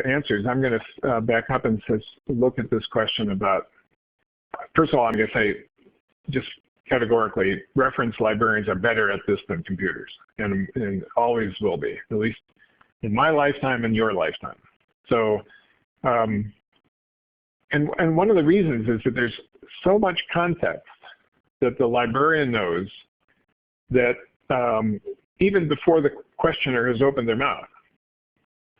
answers, I'm going to back up and look at this question about, first of all, I'm going to say just categorically, reference librarians are better at this than computers, and always will be, at least in my lifetime and your lifetime. So, and one of the reasons is that there's so much context that the librarian knows that even before the questioner has opened their mouth.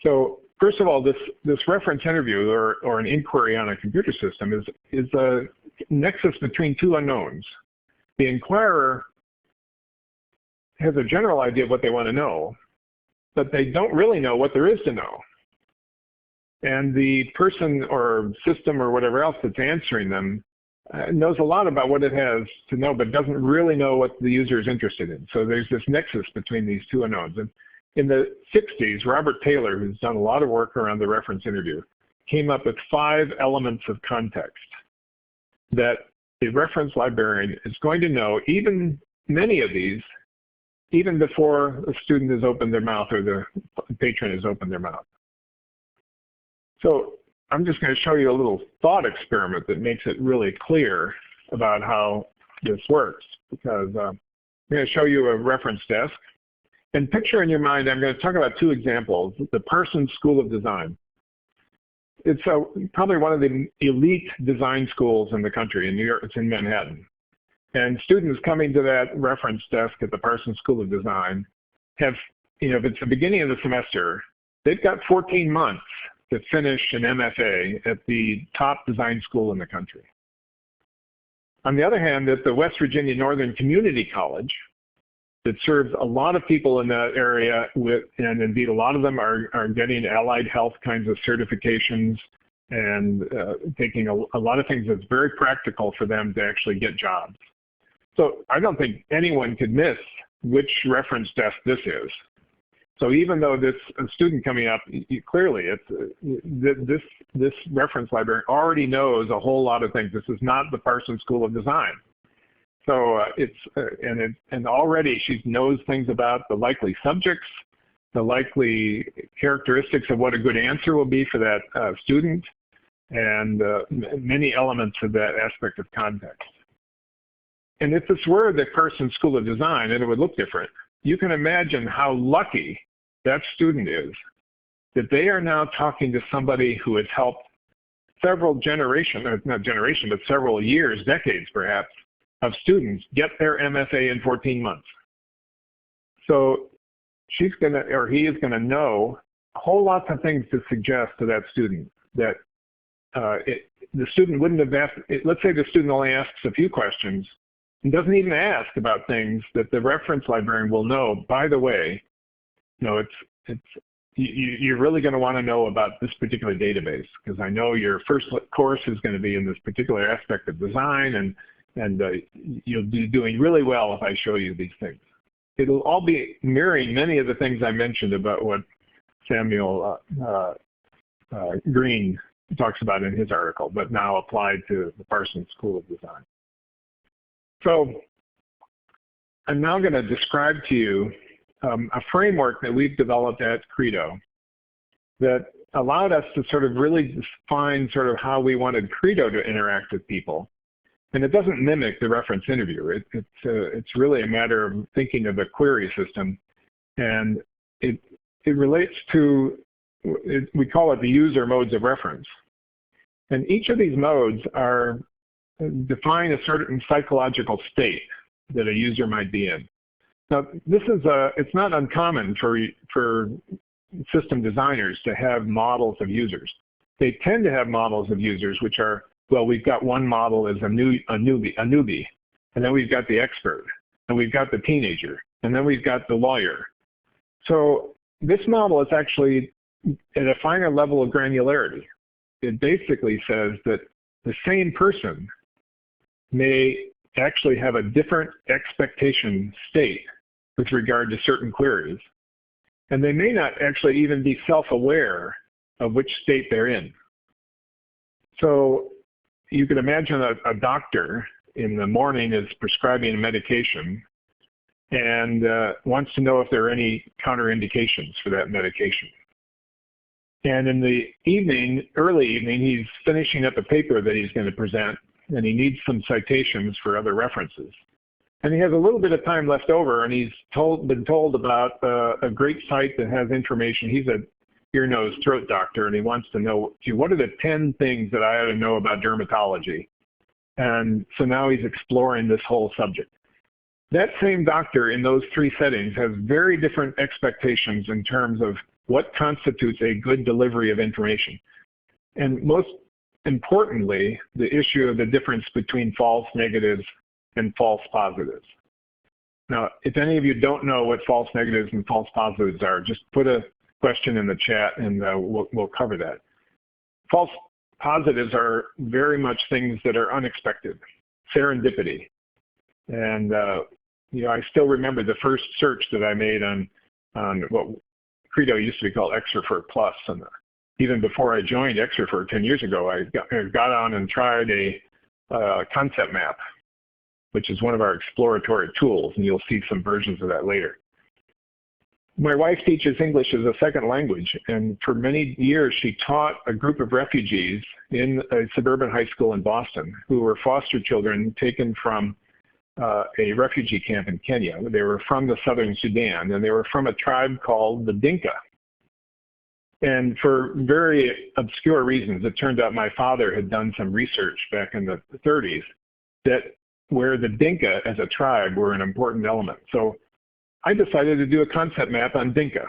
So first of all, this reference interview or an inquiry on a computer system is a nexus between two unknowns. The inquirer has a general idea of what they want to know, but they don't really know what there is to know. And the person or system or whatever else that's answering them knows a lot about what it has to know, but doesn't really know what the user is interested in. So there's this nexus between these two unknowns. And in the 60s, Robert Taylor, who's done a lot of work around the reference interview, came up with 5 elements of context that a reference librarian is going to know, even many of these, even before the student has opened their mouth or the patron has opened their mouth. So I'm just going to show you a little thought experiment that makes it really clear about how this works, because I'm going to show you a reference desk. And picture in your mind, I'm going to talk about 2 examples. The Parsons School of Design. It's probably one of the elite design schools in the country in New York. It's in Manhattan. And students coming to that reference desk at the Parsons School of Design have, if it's the beginning of the semester, they've got 14 months to finish an MFA at the top design school in the country. On the other hand, at the West Virginia Northern Community College, that serves a lot of people in that area, and indeed a lot of them are getting allied health kinds of certifications and taking a lot of things that's very practical for them to actually get jobs. So I don't think anyone could miss which reference desk this is. So even though this student coming up, clearly this reference librarian already knows a whole lot of things. This is not the Parsons School of Design. So and already she knows things about the likely subjects, the likely characteristics of what a good answer will be for that student, and many elements of that aspect of context. And if this were the Parsons School of Design, and it would look different, you can imagine how lucky that student is that they are now talking to somebody who has helped several generations, not generation, but several years, decades perhaps, of students get their MFA in 14 months. So she's gonna, or he is gonna know a whole lot of things to suggest to that student that the student wouldn't have asked. Let's say the student only asks a few questions and doesn't even ask about things that the reference librarian will know. By the way, you're really going to want to know about this particular database, because I know your first course is going to be in this particular aspect of design, and you'll be doing really well if I show you these things. It'll all be mirroring many of the things I mentioned about what Samuel Green talks about in his article, but now applied to the Parsons School of Design. So I'm now going to describe to you a framework that we've developed at Credo that allowed us to sort of really define sort of how we wanted Credo to interact with people. And it doesn't mimic the reference interview. It's really a matter of thinking of a query system. And it relates to, we call it the user modes of reference. And each of these modes are define a certain psychological state that a user might be in. Now, this is it's not uncommon for system designers to have models of users. They tend to have models of users which are, well, we've got one model as a newbie, and then we've got the expert, and we've got the teenager, and then we've got the lawyer. So this model is actually at a finer level of granularity. It basically says that the same person may actually have a different expectation state with regard to certain queries, and they may not actually even be self-aware of which state they're in. So you can imagine a doctor in the morning is prescribing a medication and wants to know if there are any counterindications for that medication. And in the evening, early evening, he's finishing up a paper that he's going to present, and he needs some citations for other references. And he has a little bit of time left over, and he's been told about a great site that has information. He's a ear, nose, throat doctor, and he wants to know, gee, what are the 10 things that I ought to know about dermatology? And so now he's exploring this whole subject. That same doctor in those 3 settings has very different expectations in terms of what constitutes a good delivery of information. And most importantly, the issue of the difference between false negatives and false positives. Now, if any of you don't know what false negatives and false positives are, just put a question in the chat and we'll cover that. False positives are very much things that are unexpected, serendipity. And you know, I still remember the first search that I made on what Credo used to be called XRefer Plus. And even before I joined XRefer 10 years ago, I got on and tried a concept map, which is one of our exploratory tools, and you'll see some versions of that later. My wife teaches English as a second language, and for many years she taught a group of refugees in a suburban high school in Boston who were foster children taken from a refugee camp in Kenya. They were from the southern Sudan, and they were from a tribe called the Dinka. And for very obscure reasons, it turned out my father had done some research back in the 30s that where the Dinka as a tribe were an important element. So I decided to do a concept map on Dinka.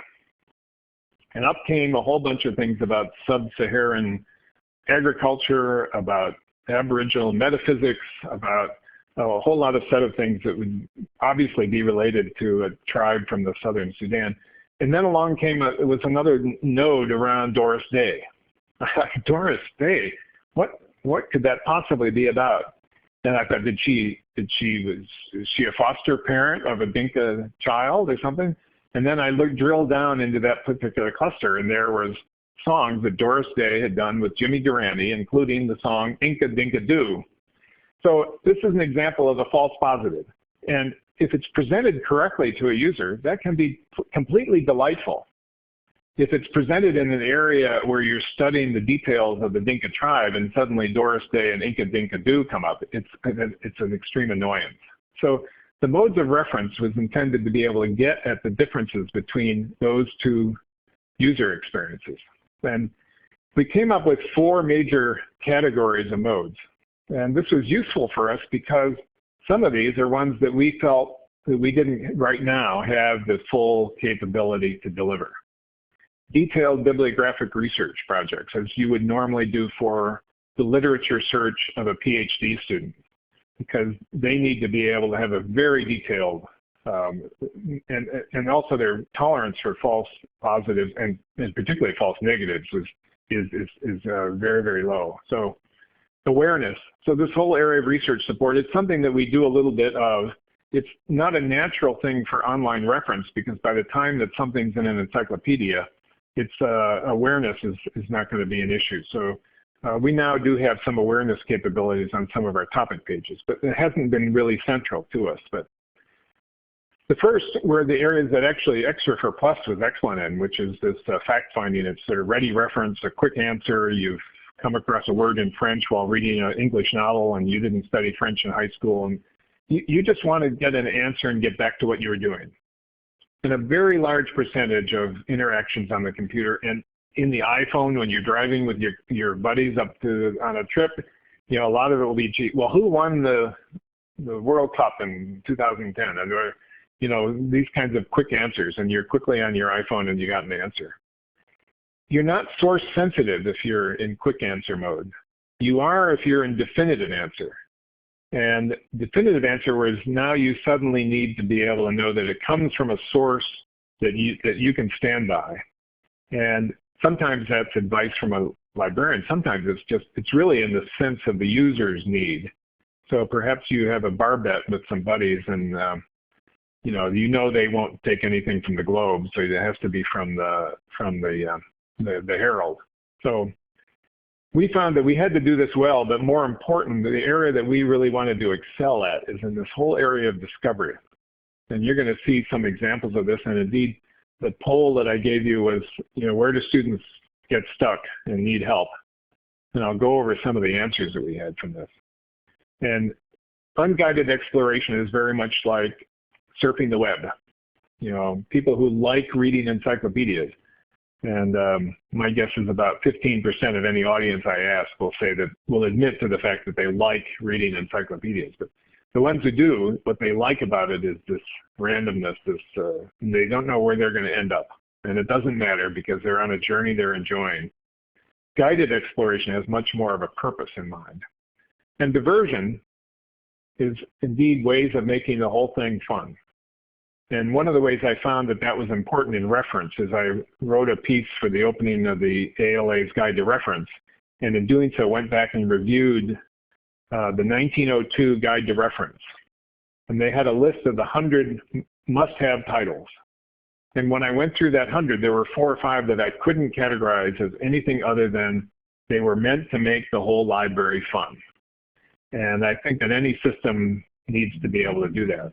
And up came a whole bunch of things about sub-Saharan agriculture, about Aboriginal metaphysics, about a whole lot of set of things that would obviously be related to a tribe from the southern Sudan. And then along came, it was another node around Doris Day. Doris Day, what could that possibly be about? And I thought, is she a foster parent of a Dinka child or something? And then I drilled down into that particular cluster, and there was songs that Doris Day had done with Jimmy Durante, including the song Inca Dinka Doo. So this is an example of a false positive. And if it's presented correctly to a user, that can be completely delightful. If it's presented in an area where you're studying the details of the Dinka tribe and suddenly Doris Day and Inca Dinka Doo come up, it's an extreme annoyance. So the modes of reference was intended to be able to get at the differences between those 2 user experiences. And we came up with 4 major categories of modes. And this was useful for us because some of these are ones that we felt that we didn't right now have the full capability to deliver. Detailed bibliographic research projects, as you would normally do for the literature search of a PhD student, because they need to be able to have a very detailed, and also their tolerance for false positives and particularly false negatives is very, very low. So awareness. So this whole area of research support, it's something that we do a little bit of. It's not a natural thing for online reference because by the time that something's in an encyclopedia, its awareness is not going to be an issue. So we now do have some awareness capabilities on some of our topic pages, but it hasn't been really central to us. But the first were the areas that actually XRefer Plus was excellent in, which is this fact-finding. It's sort of ready reference, a quick answer. You've come across a word in French while reading an English novel and you didn't study French in high school, and you just want to get an answer and get back to what you were doing. And a very large percentage of interactions on the computer and in the iPhone when you're driving with your buddies up on a trip, you know, a lot of it will be, gee, well, who won the World Cup in 2010? And, you know, these kinds of quick answers, and you're quickly on your iPhone and you got an answer. You're not source sensitive if you're in quick answer mode. You are if you're in definitive answer. And definitive answer was now you suddenly need to be able to know that it comes from a source that you can stand by. And sometimes that's advice from a librarian. Sometimes it's really in the sense of the user's need. So perhaps you have a bar bet with some buddies and you know they won't take anything from the Globe, so it has to be from the Herald. So we found that we had to do this well, but more important, the area that we really wanted to excel at is in this whole area of discovery. And you're going to see some examples of this. And indeed, the poll that I gave you was, you know, where do students get stuck and need help. And I'll go over some of the answers that we had from this. And unguided exploration is very much like surfing the web. You know, people who like reading encyclopedias, and my guess is about 15% of any audience I ask will admit to the fact that they like reading encyclopedias. But the ones who do, what they like about it is this randomness, they don't know where they're going to end up. And it doesn't matter because they're on a journey they're enjoying. Guided exploration has much more of a purpose in mind. And diversion is indeed ways of making the whole thing fun. And one of the ways I found that that was important in reference is I wrote a piece for the opening of the ALA's Guide to Reference. And in doing so, went back and reviewed the 1902 Guide to Reference. And they had a list of the 100 must-have titles. And when I went through that 100, there were 4 or 5 that I couldn't categorize as anything other than they were meant to make the whole library fun. And I think that any system needs to be able to do that.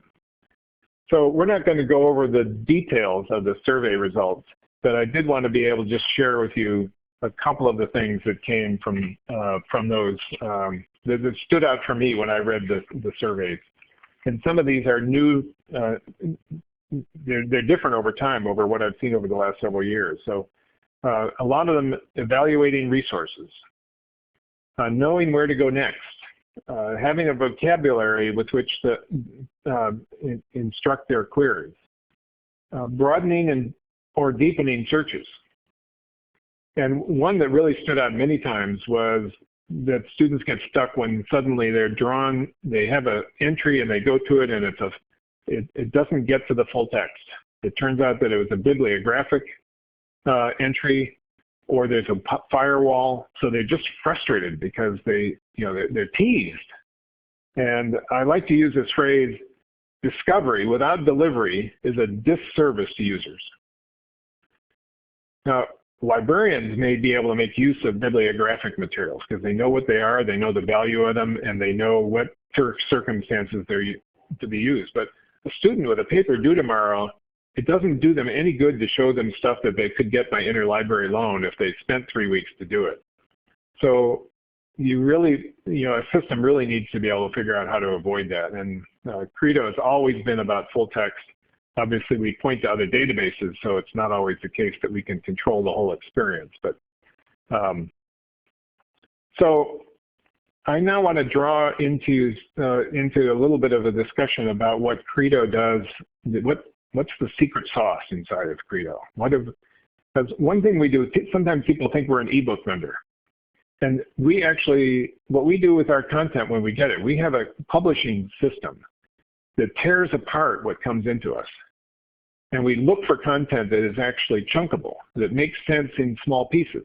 So we're not going to go over the details of the survey results, but I did want to be able to just share with you a couple of the things that came from those that stood out for me when I read the surveys. And some of these are new. They're different over time, over what I've seen over the last several years. So a lot of them evaluating resources, knowing where to go next, having a vocabulary with which to instruct their queries, broadening or deepening searches. And one that really stood out many times was that students get stuck when suddenly they have an entry and they go to it and it doesn't get to the full text. It turns out that it was a bibliographic entry, or there's a firewall, so they're just frustrated because they're teased. And I like to use this phrase, discovery without delivery is a disservice to users. Now, librarians may be able to make use of bibliographic materials because they know what they are, they know the value of them, and they know what circumstances they're to be used. But a student with a paper due tomorrow, it doesn't do them any good to show them stuff that they could get by interlibrary loan if they spent 3 weeks to do it. So a system really needs to be able to figure out how to avoid that. And Credo has always been about full text. Obviously, we point to other databases, so it's not always the case that we can control the whole experience. But so I now want to draw into a little bit of a discussion about what Credo does. What's the secret sauce inside of Credo? Because one thing we do, sometimes people think we're an ebook vendor. And what we do with our content when we get it, we have a publishing system that tears apart what comes into us. And we look for content that is actually chunkable, that makes sense in small pieces.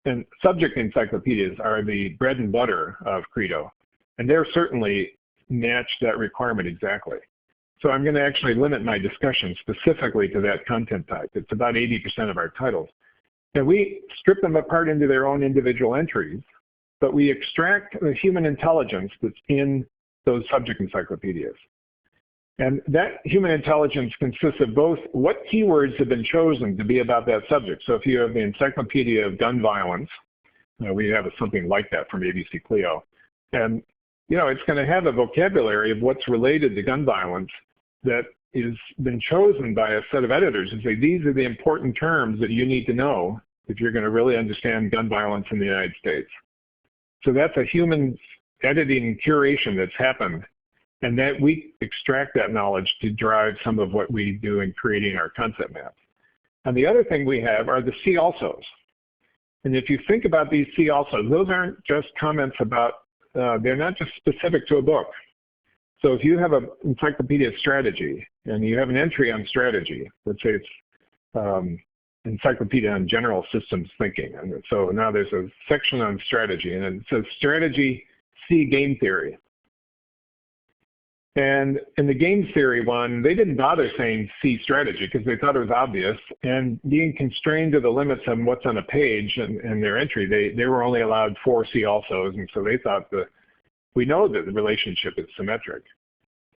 And subject encyclopedias are the bread and butter of Credo. And they're certainly match that requirement exactly. So I'm going to actually limit my discussion specifically to that content type. It's about 80% of our titles. And we strip them apart into their own individual entries, but we extract the human intelligence that's in those subject encyclopedias. And that human intelligence consists of both what keywords have been chosen to be about that subject. So if you have the Encyclopedia of Gun Violence, we have something like that from ABC Clio, and it's going to have a vocabulary of what's related to gun violence that has been chosen by a set of editors and say, these are the important terms that you need to know if you're going to really understand gun violence in the United States. So that's a human editing and curation that's happened, and that we extract that knowledge to drive some of what we do in creating our concept maps. And the other thing we have are the see alsos. And if you think about these see alsos, those aren't just comments about, they're not just specific to a book. So if you have an encyclopedia strategy and you have an entry on strategy, let's say it's encyclopedia on general systems thinking. And so now there's a section on strategy, and it says strategy C game theory. And in the game theory one, they didn't bother saying C strategy because they thought it was obvious. And being constrained to the limits of what's on a page and their entry, they were only allowed 4 C alsos. And so they thought we know that the relationship is symmetric.